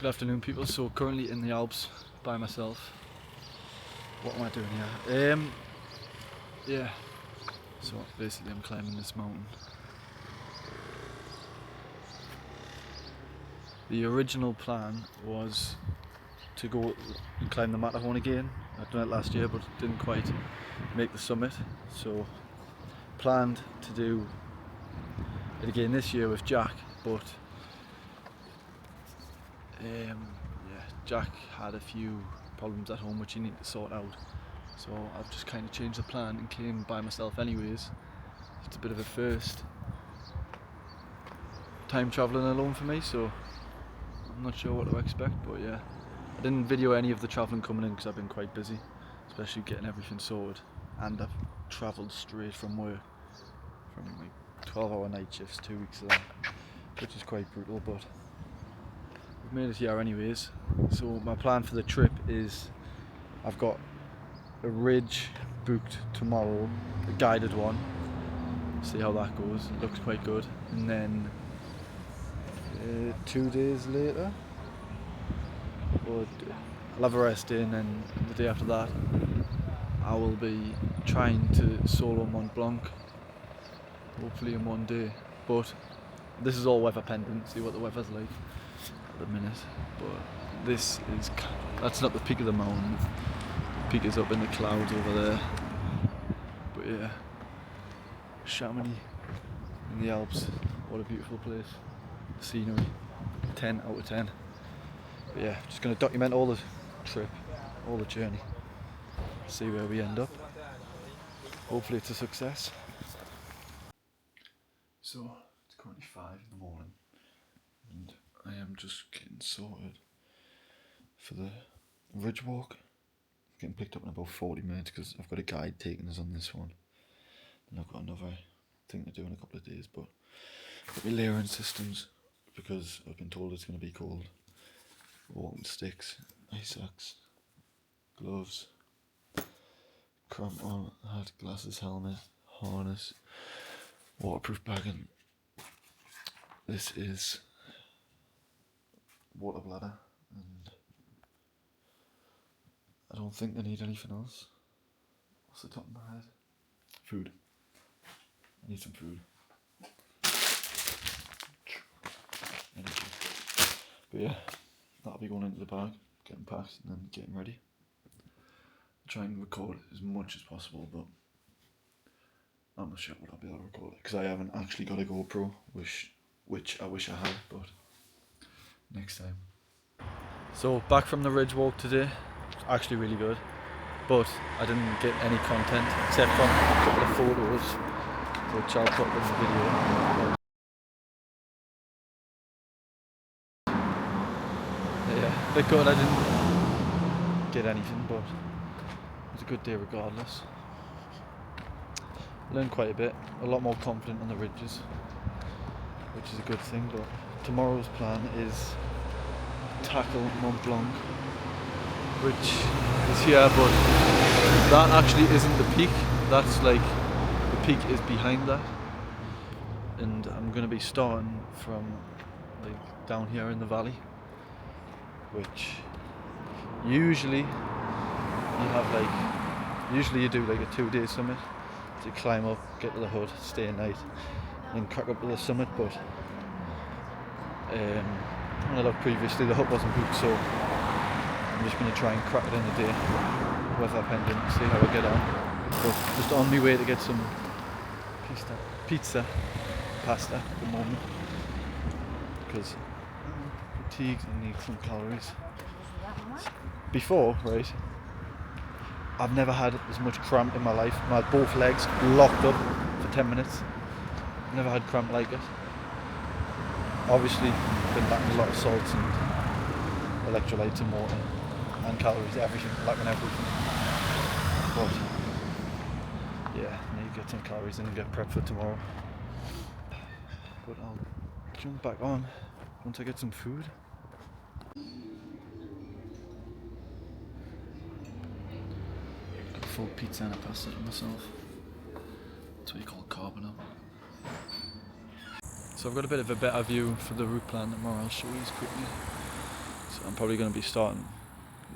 Good afternoon, people. So currently in the Alps by myself. What am I doing here? Yeah. So basically I'm climbing this mountain. The original plan was to go and climb the Matterhorn again. I'd done it last year but didn't quite make the summit. So planned to do it again this year with Jack, but yeah, Jack had a few problems at home which he needed to sort out. So I've just kind of changed the plan and came by myself anyways. It's a bit of a first time travelling alone for me, so I'm not sure what to expect, but yeah. I didn't video any of the travelling coming in because I've been quite busy, especially getting everything sorted, and I've travelled straight from work, from like 12-hour night shifts 2 weeks of that, which is quite brutal, but we've made it here anyways. So my plan for the trip is I've got a ridge booked tomorrow, a guided one, see how that goes. It looks quite good, and then 2 days later I'll have a rest day, and then the day after that I will be trying to solo Mont Blanc, hopefully in one day, but this is all weather pendant, see what the weather's like at the minute. But that's not the peak of the mountain, the peak is up in the clouds over there. But yeah, Chamonix in the Alps, what a beautiful place. Scenery, 10 out of 10. But yeah, just going to document all the trip, all the journey, see where we end up. Hopefully it's a success. So it's currently 5 in the morning and I am just getting sorted for the ridge walk. Getting picked up in about 40 minutes because I've got a guide taking us on this one, and I've got another thing to do in a couple of days, but I've got my layering systems because I've been told it's going to be cold. Walking sticks, ice axe, gloves, crampon, hat, glasses, helmet, harness, waterproof bagging. This is water bladder, and I don't think I need anything else. What's the top of my head? Food. I need some food. Energy. But yeah, that'll be going into the bag, getting packed and then getting ready. I'll try and record as much as possible, but I'm not sure what I'll be able to record it because I haven't actually got a GoPro, which I wish I had, but next time. So back from the ridge walk today, it's actually really good, but I didn't get any content except from a couple of photos, which I'll put in the video. Yeah, a bit good. I didn't get anything, but it was a good day regardless. Learned quite a bit, a lot more confident on the ridges, which is a good thing. But tomorrow's plan is tackle Mont Blanc, which is here, but that actually isn't the peak. That's like, the peak is behind that, and I'm going to be starting from like down here in the valley, which usually you do like a 2-day summit. You climb up, get to the hut, stay a night, and then crack up to the summit. But when I looked previously, the hut wasn't booked, so I'm just going to try and crack it in the day, weather pendant, see how I get on. But just on my way to get some pasta at the moment, because I'm fatigued and need some calories. Before, right, I've never had as much cramp in my life. I had both legs locked up for 10 minutes. Never had cramp like it. Obviously, been lacking a lot of salts and electrolytes and water and calories, everything, lacking everything. But yeah, I need to get some calories in and get prepped for tomorrow. But I'll jump back on once I get some food. Full pizza and a pasta to myself. That's what you call carbon up. So I've got a bit of a better view for the route plan tomorrow. I'll show you quickly. So I'm probably going to be starting,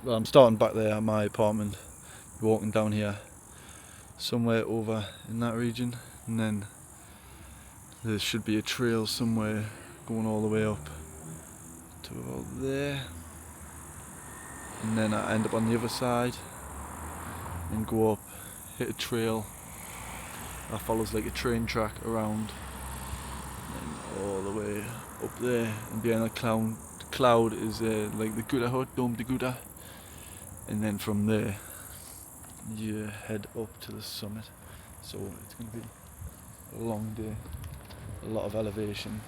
well, I'm starting back there at my apartment, walking down here somewhere over in that region, and then there should be a trail somewhere going all the way up to about there, and then I end up on the other side and go up, hit a trail that follows like a train track around and all the way up there, and behind the cloud is like the Gouda hut, Dome de Gouda, and then from there you head up to the summit. So it's going to be a long day, a lot of elevation,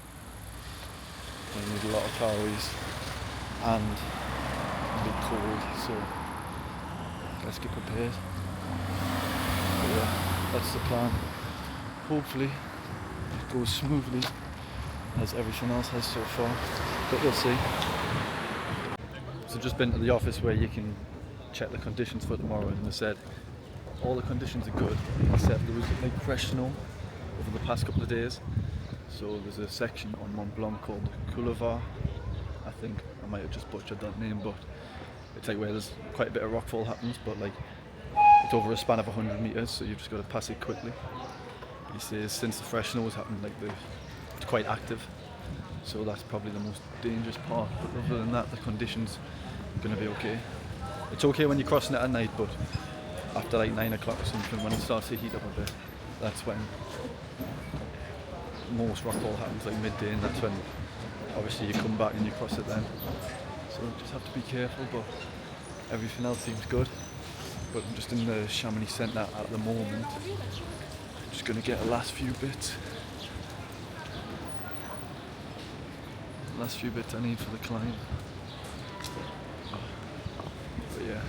you need a lot of calories, and it'll be cold, so let's get prepared. But yeah, that's the plan. Hopefully it goes smoothly as everything else has so far, but we'll see. So just been to the office where you can check the conditions for tomorrow, and they said all the conditions are good except there was like fresh snow over the past couple of days. So there's a section on Mont Blanc called Couleuvre. I think I might have just butchered that name, but it's like where there's quite a bit of rockfall happens, but like it's over a span of 100 metres, so you've just got to pass it quickly. He says since the fresh snow has happened, like it's quite active, so that's probably the most dangerous part. But other than that, the conditions are going to be okay. It's okay when you're crossing it at night, but after like 9 o'clock or something, when it starts to heat up a bit, that's when most rockfall happens, like midday, and that's when obviously you come back and you cross it then. So just have to be careful, but everything else seems good. But I'm just in the Chamonix Centre at the moment. Just going to get the last few bits. Last few bits I need for the climb. But yeah,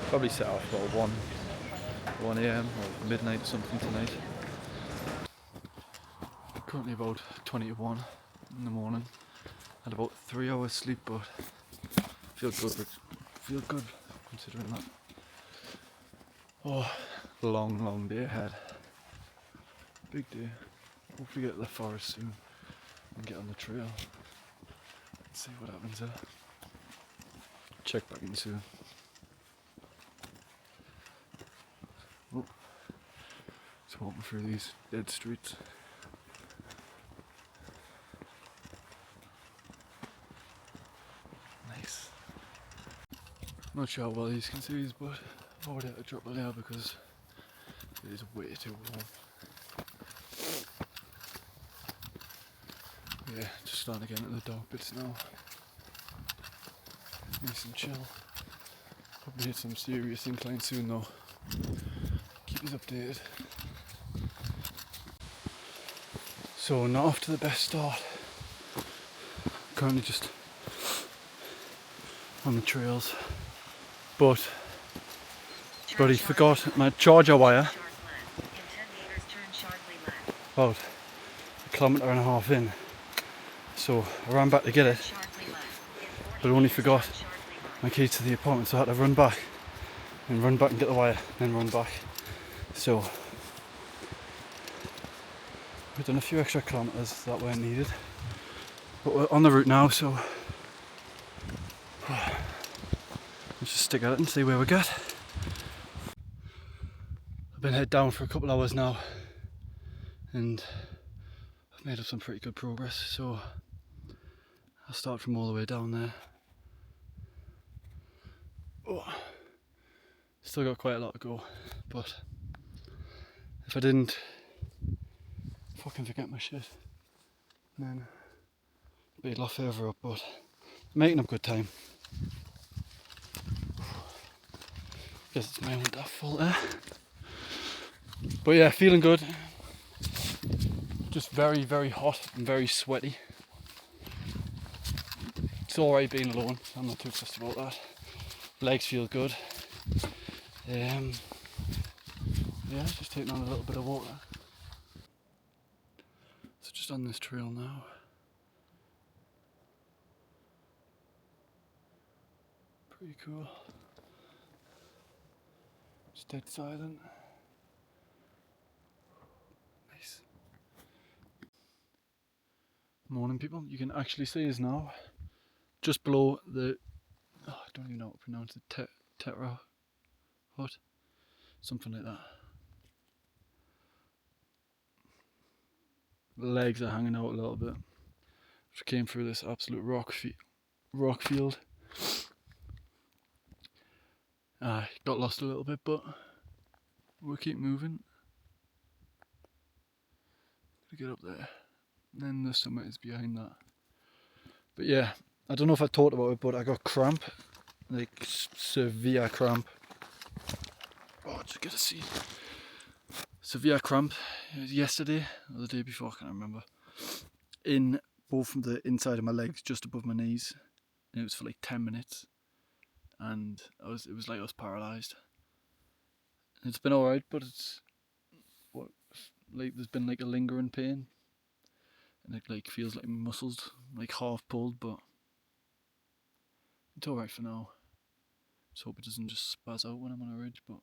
probably set off about 1 AM or midnight or something tonight. Currently about 20 to 1 in the morning. Had about 3 hours sleep, but feel good considering that. Oh, long day ahead. Big day. Hopefully get to the forest soon and get on the trail. Let's see what happens there. Check back in soon. Oh, just walking through these dead streets. Nice. Not sure how well you can see these, but I would have to drop the layer because it is way too warm. Yeah, just starting to get into the dark bits now. Nice and chill. Probably hit some serious incline soon though. Keep us updated. So not off to the best start. Currently just on the trails. But buddy forgot my charger wire. About 1.5 kilometres in. So I ran back to get it, but only forgot my keys to the apartment, so I had to run back and get the wire, then run back. So we've done a few extra kilometres that weren't needed, but we're on the route now, so let's just stick at it and see where we get. I've been head down for a couple hours now and I've made up some pretty good progress, so I'll start from all the way down there. Oh, still got quite a lot to go, but if I didn't fucking forget my shit, then it'd be a lot further up, but I'm making up good time. Guess it's my own daft fault there. But yeah, feeling good. Just very hot and very sweaty. It's alright being alone, I'm not too fussed about that. Legs feel good. Yeah, just taking on a little bit of water. So just on this trail now. Pretty cool. Just dead silent. Nice. Morning people, you can actually see us now. just below the, I don't even know how to pronounce it, Tetra hut, something like that. The legs are hanging out a little bit. Just came through this absolute rock field. Got lost a little bit, but we'll keep moving. Gotta get up there. And then the summit is behind that. But yeah, I don't know if I talked about it, but I got cramp, like severe cramp. Oh, just get a seat. Severe cramp. It was yesterday or the day before, I can't remember. In both from the inside of my legs, just above my knees, and it was for like 10 minutes, and it was like I was paralysed. It's been alright, but it's there's been like a lingering pain, and it like feels like my muscles like half pulled, but it's alright for now. Just hope it doesn't just spaz out when I'm on a ridge, but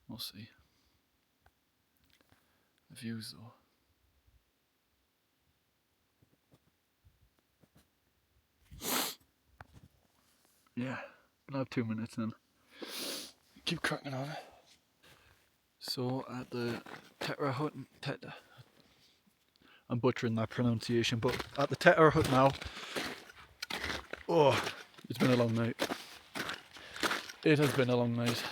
we'll see. The views though. Yeah, I'll have 2 minutes then. Keep cracking on. So at the Tetra hut, I'm butchering that pronunciation, but at the Tetra hut now. Oh, it's been a long night. It has been a long night.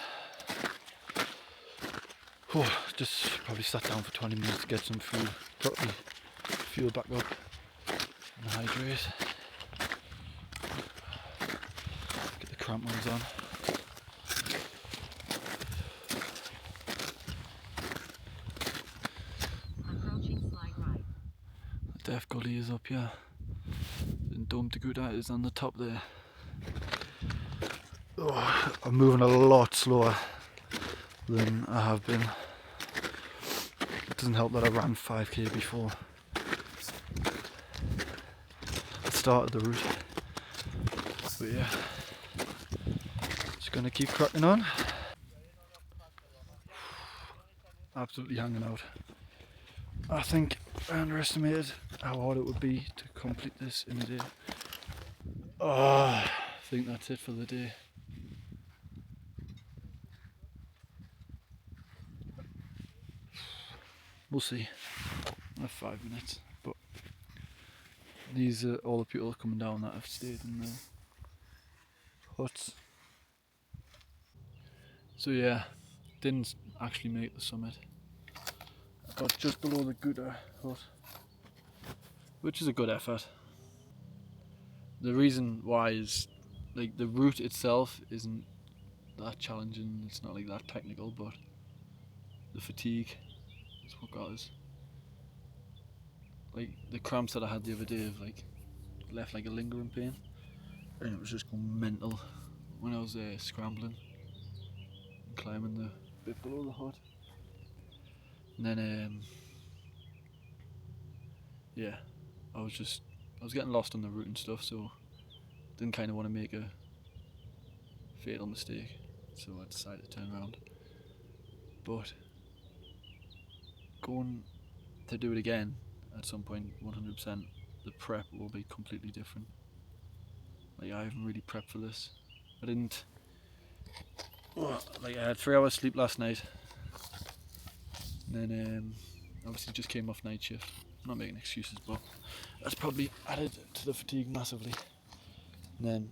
Oh, just probably sat down for 20 minutes to get some food, properly fuel back up and hydrate. Get the crampons on. The Death Gully is up here. And Dome de Gouda is on the top there. Oh, I'm moving a lot slower than I have been. It doesn't help that I ran 5k before I started the route. But yeah, just gonna keep cracking on. Absolutely hanging out. I think I underestimated how hard it would be to complete this in a day. Oh, I think that's it for the day. We'll see. I have 5 minutes, but these are all the people coming down that have stayed in the huts. So yeah, didn't actually make the summit. I got just below the Gouda hut, which is a good effort. The reason why is like the route itself isn't that challenging, it's not like that technical, but the fatigue is what got us. Like the cramps that I had the other day have like left like a lingering pain, and it was just going mental when I was scrambling and climbing the bit below the hut. And then yeah, I was getting lost on the route and stuff, so didn't kind of want to make a fatal mistake, so I decided to turn around. But going to do it again at some point, 100%, the prep will be completely different. Like I haven't really prepped for this. I didn't. Like I had 3 hours sleep last night, and then obviously just came off night shift. I'm not making excuses, but that's probably added to the fatigue massively. And then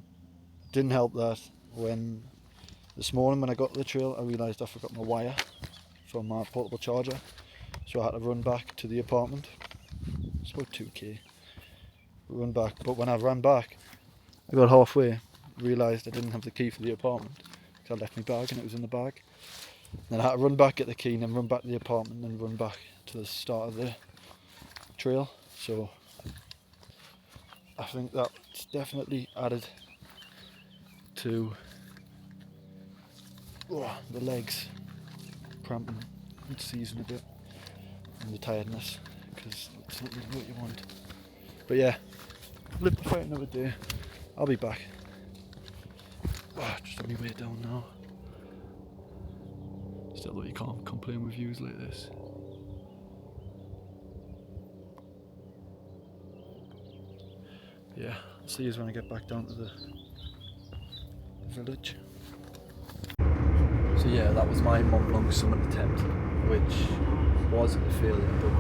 didn't help that when this morning when I got to the trail, I realised I forgot my wire from my portable charger, so I had to run back to the apartment. It's about 2k. Run back, but when I ran back, I got halfway, realised I didn't have the key for the apartment because I left my bag and it was in the bag. Then I had to run back, get the key, and then run back to the apartment, and then run back to the start of the trail. So I think that's definitely added to the legs cramping and seizing a bit, and the tiredness, because it's not really what you want. But yeah, live to fight another day. I'll be back. Just on my way down now. Still though, you can't complain with views like this. yeah, see you when I get back down to the village. So yeah, that was my Mont Blanc Summit attempt, which was a failure, but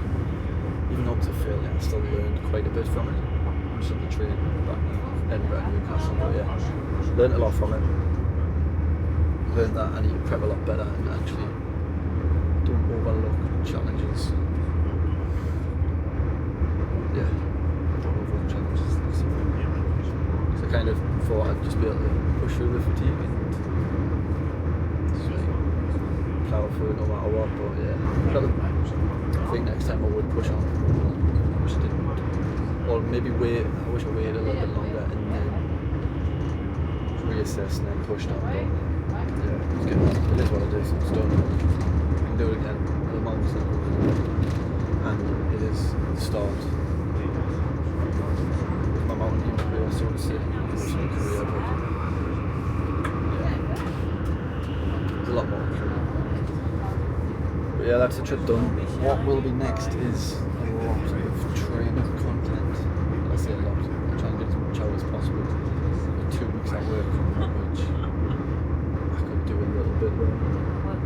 even though it was a failure, I still learned quite a bit from it. I'm just on the train back to Edinburgh and Newcastle, but yeah, learned a lot from it. Learned that I need to prep a lot better and actually don't overlook challenges. Yeah, don't overlook challenges. So I kind of thought I'd just be able to push through the fatigue and power through it no matter what, but yeah, I think next time I would push on. I wish I didn't. Or maybe wait, I wish I waited a little bit longer and then reassess and then pushed on, but yeah, it's good. It is what it is, it's done. I can do it again, the mountain's not good, and it is the start of my mountaineering career, so to say, professional career, but yeah, there's a lot more to do. But yeah, that's the trip done. What will be next is a lot of training content. I say a lot. I'll try and get as much out as possible. The 2 weeks I work from which I could do a little bit more.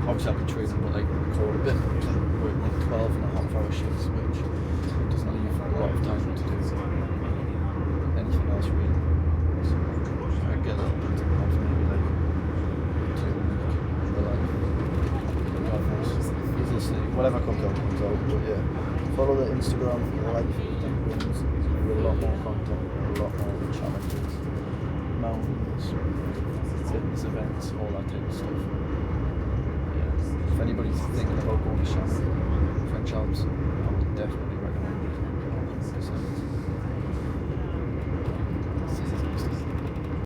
Obviously I've been training, but like record a bit. I'm working like 12.5-hour shifts, which doesn't leave a lot of time to do anything else really. So I get a little bit of maybe like 2 a week in the life. God knows. We'll see. Whatever comes out, but yeah. Follow the Instagram, like things, with a lot more content, a lot more challenges, mountains, fitness events, all that type of stuff. Yeah. If anybody's thinking about going to Shannon, French Alps, I would definitely